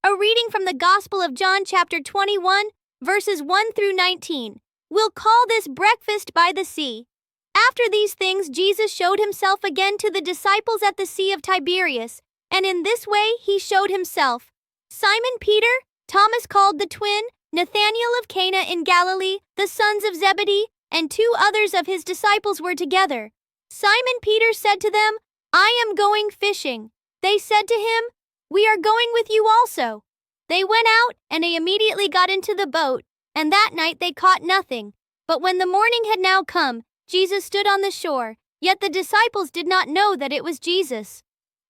A reading from the Gospel of John chapter 21, verses 1 through 19. We'll call this breakfast by the sea. After these things, Jesus showed himself again to the disciples at the Sea of Tiberias, and in this way he showed himself. Simon Peter, Thomas called the twin, Nathanael of Cana in Galilee, the sons of Zebedee, and 2 others of his disciples were together. Simon Peter said to them, "I am going fishing." They said to him, "We are going with you also." They went out, and they immediately got into the boat, and that night they caught nothing. But when the morning had now come, Jesus stood on the shore, yet the disciples did not know that it was Jesus.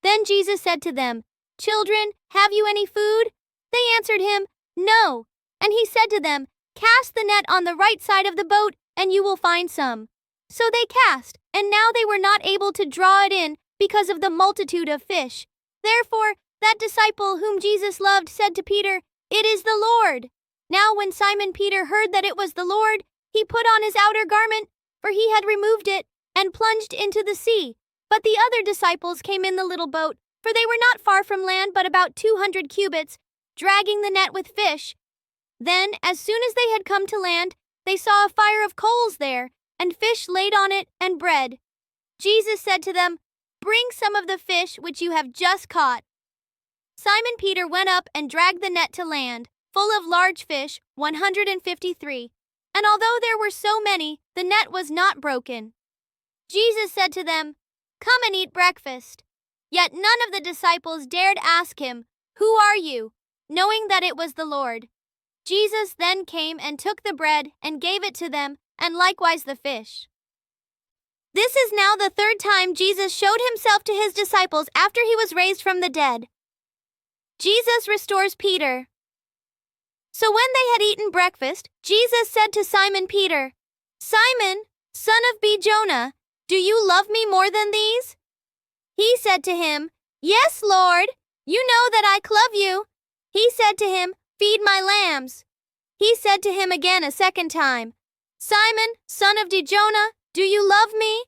Then Jesus said to them, "Children, have you any food?" They answered him, "No." And he said to them, "Cast the net on the right side of the boat, and you will find some." So they cast, and now they were not able to draw it in, because of the multitude of fish. Therefore, that disciple whom Jesus loved said to Peter, "It is the Lord." Now when Simon Peter heard that it was the Lord, he put on his outer garment, for he had removed it, and plunged into the sea. But the other disciples came in the little boat, for they were not far from land but about 200 cubits, dragging the net with fish. Then, as soon as they had come to land, they saw a fire of coals there, and fish laid on it, and bread. Jesus said to them, "Bring some of the fish which you have just caught." Simon Peter went up and dragged the net to land, full of large fish, 153. And although there were so many, the net was not broken. Jesus said to them, "Come and eat breakfast." Yet none of the disciples dared ask him, "Who are you?" knowing that it was the Lord. Jesus then came and took the bread and gave it to them, and likewise the fish. This is now the 3rd time Jesus showed himself to his disciples after he was raised from the dead. Jesus restores Peter. So when they had eaten breakfast, Jesus said to Simon Peter, "Simon, son of Jonah, do you love me more than these?" He said to him, "Yes, Lord, you know that I love you." He said to him, "Feed my lambs." He said to him again a 2nd time, "Simon, son of Jonah, do you love me?"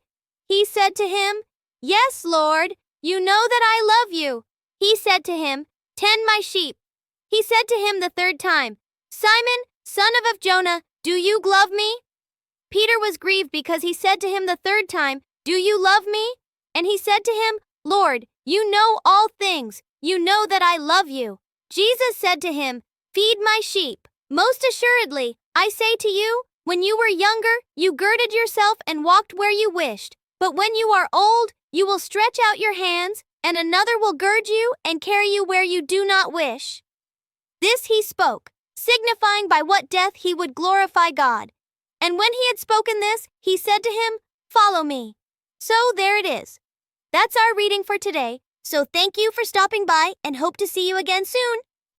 He said to him, "Yes, Lord, you know that I love you." He said to him, "Tend my sheep." He said to him the 3rd time, "Simon, son of Jonah, do you love me?" Peter was grieved because he said to him the 3rd time, "Do you love me?" And he said to him, "Lord, you know all things. You know that I love you." Jesus said to him, "Feed my sheep. Most assuredly, I say to you, when you were younger, you girded yourself and walked where you wished. But when you are old, you will stretch out your hands, and another will gird you and carry you where you do not wish." This he spoke, signifying by what death he would glorify God. And when he had spoken this, he said to him, "Follow me." So there it is. That's our reading for today. So thank you for stopping by and hope to see you again soon.